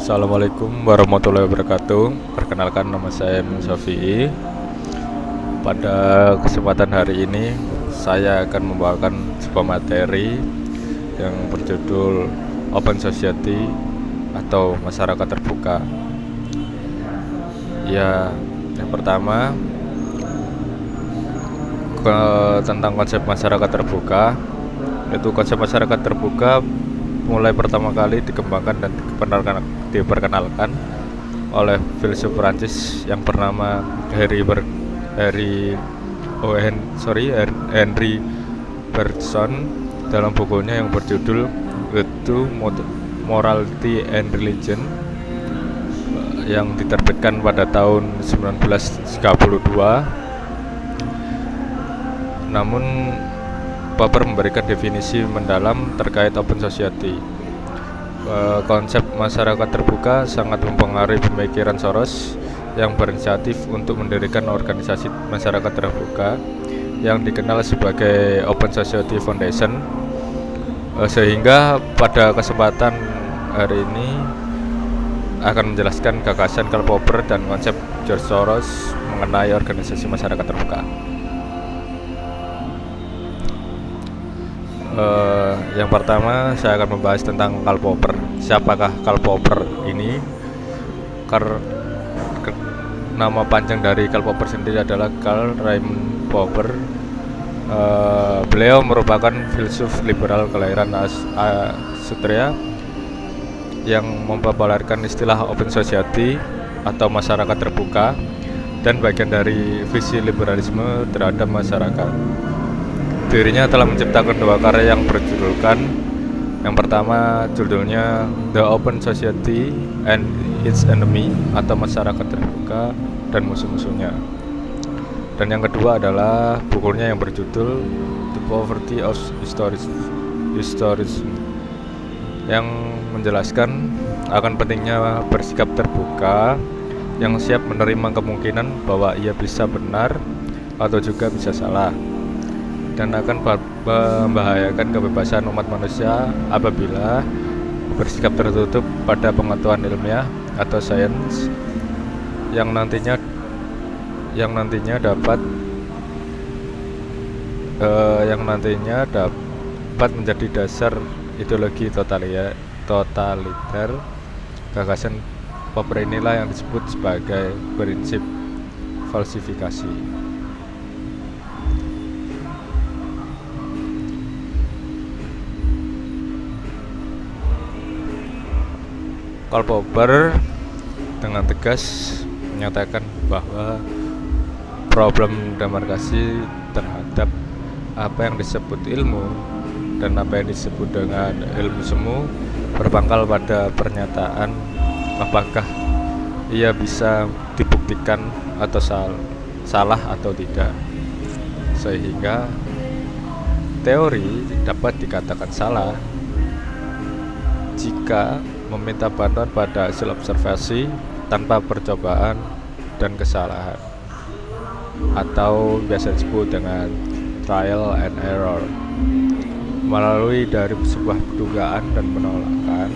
Assalamualaikum warahmatullahi wabarakatuh. Perkenalkan, nama saya Syafi'i. Pada kesempatan hari ini saya akan membawakan sebuah materi yang berjudul Open Society atau masyarakat terbuka. Ya, yang pertama tentang konsep masyarakat terbuka. Itu konsep masyarakat terbuka mulai pertama kali dikembangkan dan diperkenalkan oleh filsuf Prancis yang bernama Henry Bergson dalam bukunya yang berjudul The Morality and Religion yang diterbitkan pada tahun 1932. Namun Popper memberikan definisi mendalam terkait open society. Konsep masyarakat terbuka sangat mempengaruhi pemikiran Soros yang berinisiatif untuk mendirikan organisasi masyarakat terbuka yang dikenal sebagai Open Society Foundation. Sehingga pada kesempatan hari ini akan menjelaskan gagasan Karl Popper dan konsep George Soros mengenai organisasi masyarakat terbuka. Yang pertama saya akan membahas tentang Karl Popper. Siapakah Karl Popper ini? Nama panjang dari Karl Popper sendiri adalah Karl Raimund Popper. Beliau merupakan filsuf liberal kelahiran Austria yang mempopulerkan istilah open society atau masyarakat terbuka dan bagian dari visi liberalisme terhadap masyarakat. Dirinya telah menciptakan dua karya yang berjudulkan, yang pertama judulnya The Open Society and Its Enemy atau masyarakat terbuka dan musuh-musuhnya. Dan yang kedua adalah bukunya yang berjudul The Poverty of Historicism yang menjelaskan akan pentingnya bersikap terbuka yang siap menerima kemungkinan bahwa ia bisa benar atau juga bisa salah, dan akan membahayakan kebebasan umat manusia apabila bersikap tertutup pada pengetahuan ilmiah atau sains yang nantinya dapat menjadi dasar ideologi totaliter. Gagasan Popper inilah yang disebut sebagai prinsip falsifikasi. Karl Popper dengan tegas menyatakan bahwa problem demarkasi terhadap apa yang disebut ilmu dan apa yang disebut dengan ilmu semu berpangkal pada pernyataan apakah ia bisa dibuktikan atau salah atau tidak, sehingga teori dapat dikatakan salah jika meminta bantuan pada hasil observasi tanpa percobaan dan kesalahan, atau biasa disebut dengan trial and error, melalui dari sebuah dugaan dan penolakan.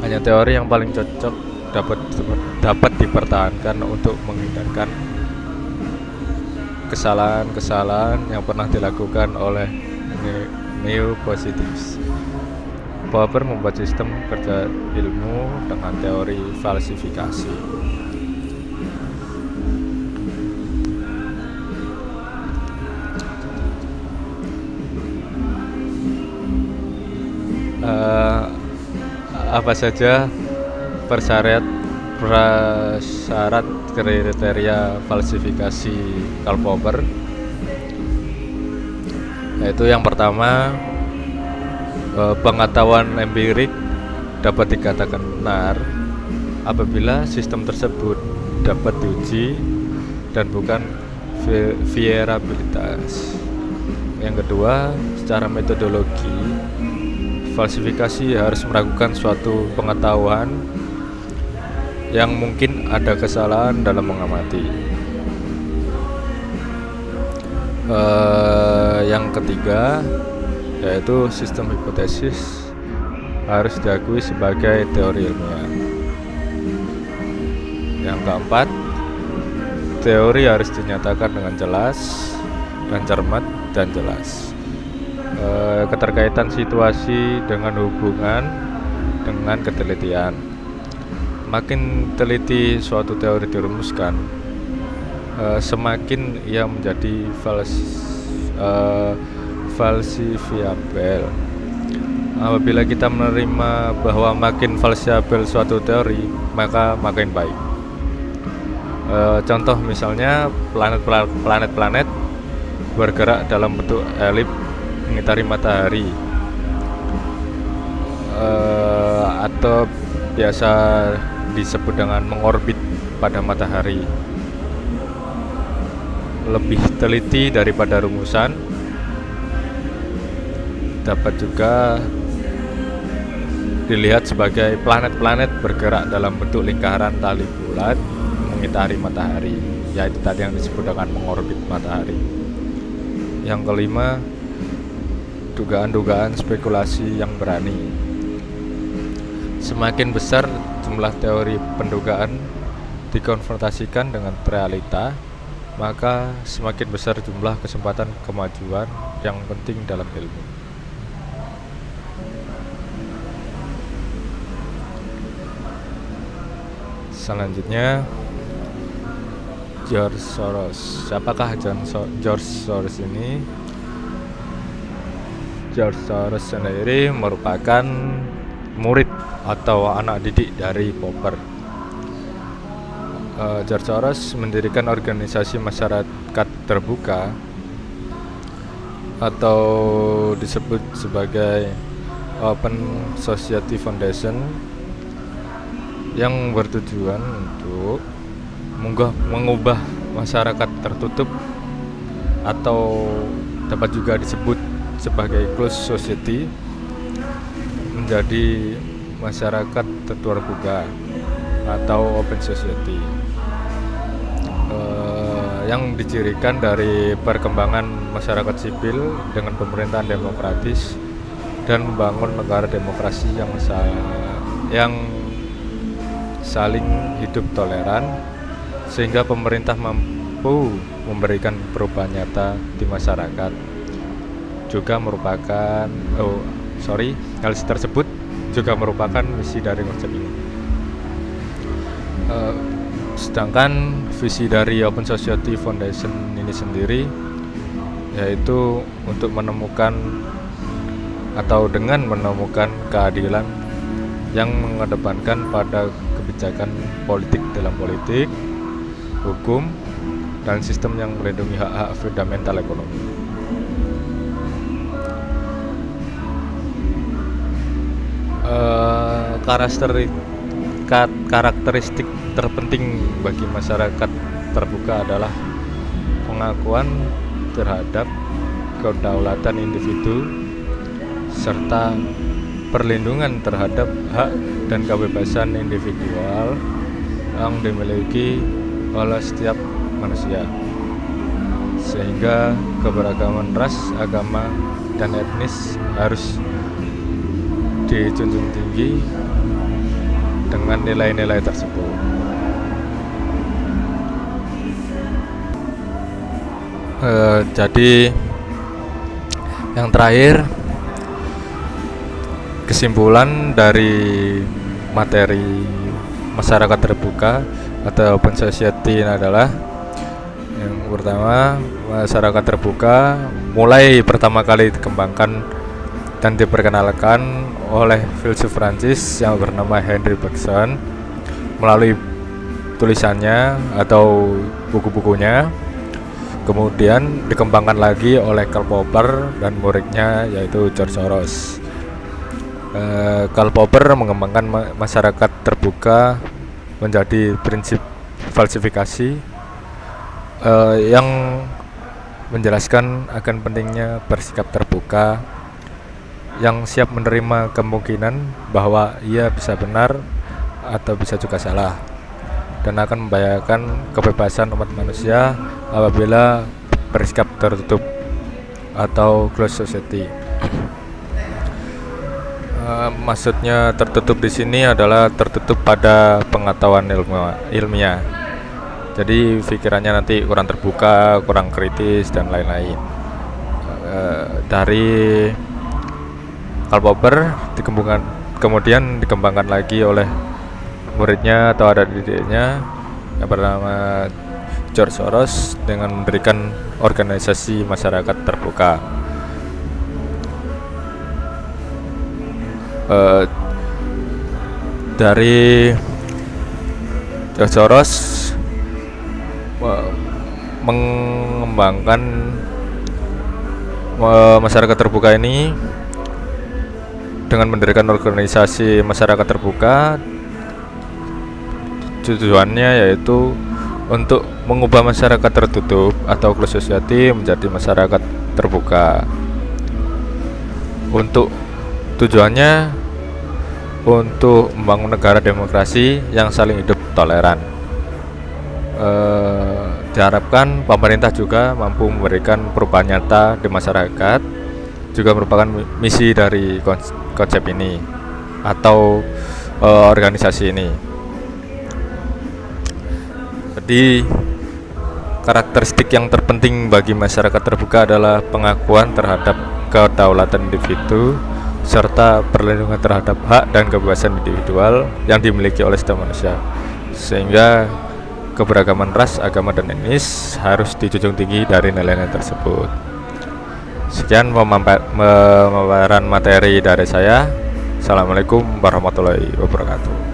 Hanya teori yang paling cocok dapat dipertahankan untuk menghindarkan kesalahan-kesalahan yang pernah dilakukan oleh neo-positivis. Popper membuat sistem kerja ilmu dengan teori falsifikasi. Apa saja persyarat kriteria falsifikasi Karl Popper? Yaitu yang pertama, pengetahuan empirik dapat dikatakan benar apabila sistem tersebut dapat diuji dan bukan verabilitas. Yang kedua, secara metodologi, falsifikasi harus meragukan suatu pengetahuan yang mungkin ada kesalahan dalam mengamati. Yang ketiga, yaitu sistem hipotesis harus diakui sebagai teori ilmiah. Yang keempat, teori harus dinyatakan dengan jelas dan cermat dan jelas. Keterkaitan situasi dengan hubungan dengan ketelitian. Makin teliti suatu teori dirumuskan, semakin ia menjadi falsifiabel. Apabila kita menerima bahwa makin falsifiabel suatu teori, maka makin baik. Contoh misalnya planet-planet bergerak dalam bentuk elip mengitari matahari, atau biasa disebut dengan mengorbit pada matahari. Lebih teliti daripada rumusan. Dapat juga dilihat sebagai planet-planet bergerak dalam bentuk lingkaran tali bulat mengitari matahari, yaitu tadi yang disebut dengan mengorbit matahari. Yang kelima, dugaan-dugaan spekulasi yang berani. Semakin besar jumlah teori pendugaan dikonfrontasikan dengan realita, maka semakin besar jumlah kesempatan kemajuan yang penting dalam ilmu. Selanjutnya, George Soros. Siapakah George Soros ini? George Soros sendiri merupakan murid atau anak didik dari Popper. George Soros mendirikan organisasi masyarakat terbuka atau disebut sebagai Open Society Foundation yang bertujuan untuk mengubah masyarakat tertutup atau dapat juga disebut sebagai closed society menjadi masyarakat terbuka atau open society, yang dicirikan dari perkembangan masyarakat sipil dengan pemerintahan demokratis dan membangun negara demokrasi yang saling hidup toleran, sehingga pemerintah mampu memberikan perubahan nyata di masyarakat. Juga merupakan hal tersebut juga merupakan misi dari konsep ini. Sedangkan visi dari Open Society Foundation ini sendiri yaitu untuk menemukan atau dengan menemukan keadilan yang mengedepankan pada kebijakan politik dalam politik, hukum, dan sistem yang melindungi hak-hak fundamental ekonomi. Karakteristik terpenting bagi masyarakat terbuka adalah pengakuan terhadap kedaulatan individu serta perlindungan terhadap hak dan kebebasan individual yang dimiliki oleh setiap manusia, sehingga keberagaman ras, agama, dan etnis harus dijunjung tinggi dengan nilai-nilai tersebut. Jadi yang terakhir, kesimpulan dari materi masyarakat terbuka atau open society ini adalah, yang pertama, masyarakat terbuka mulai pertama kali dikembangkan dan diperkenalkan oleh filsuf Prancis yang bernama Henri Bergson melalui tulisannya atau buku-bukunya. Kemudian dikembangkan lagi oleh Karl Popper dan muridnya yaitu George Soros. Karl Popper mengembangkan masyarakat terbuka menjadi prinsip falsifikasi yang menjelaskan akan pentingnya bersikap terbuka, yang siap menerima kemungkinan bahwa ia bisa benar atau bisa juga salah, dan akan membahayakan kebebasan umat manusia apabila bersikap tertutup atau closed society. Maksudnya tertutup di sini adalah tertutup pada pengetahuan ilmiah. Jadi pikirannya nanti kurang terbuka, kurang kritis dan lain-lain. Dari Karl Popper kemudian dikembangkan lagi oleh muridnya atau ada didiknya yang bernama George Soros dengan mendirikan organisasi masyarakat terbuka. Dari George Soros mengembangkan masyarakat terbuka ini dengan mendirikan organisasi masyarakat terbuka. Tujuannya yaitu untuk mengubah masyarakat tertutup atau closed society menjadi masyarakat terbuka. Untuk tujuannya untuk membangun negara demokrasi yang saling hidup toleran. Diharapkan pemerintah juga mampu memberikan perubahan nyata di masyarakat, juga merupakan misi dari konsep ini atau organisasi ini. Jadi karakteristik yang terpenting bagi masyarakat terbuka adalah pengakuan terhadap kedaulatan individu serta perlindungan terhadap hak dan kebebasan individual yang dimiliki oleh setiap manusia, sehingga keberagaman ras, agama, dan etnis harus dijunjung tinggi dari nilai-nilai tersebut. Sekian pemaparan materi dari saya. Assalamualaikum warahmatullahi wabarakatuh.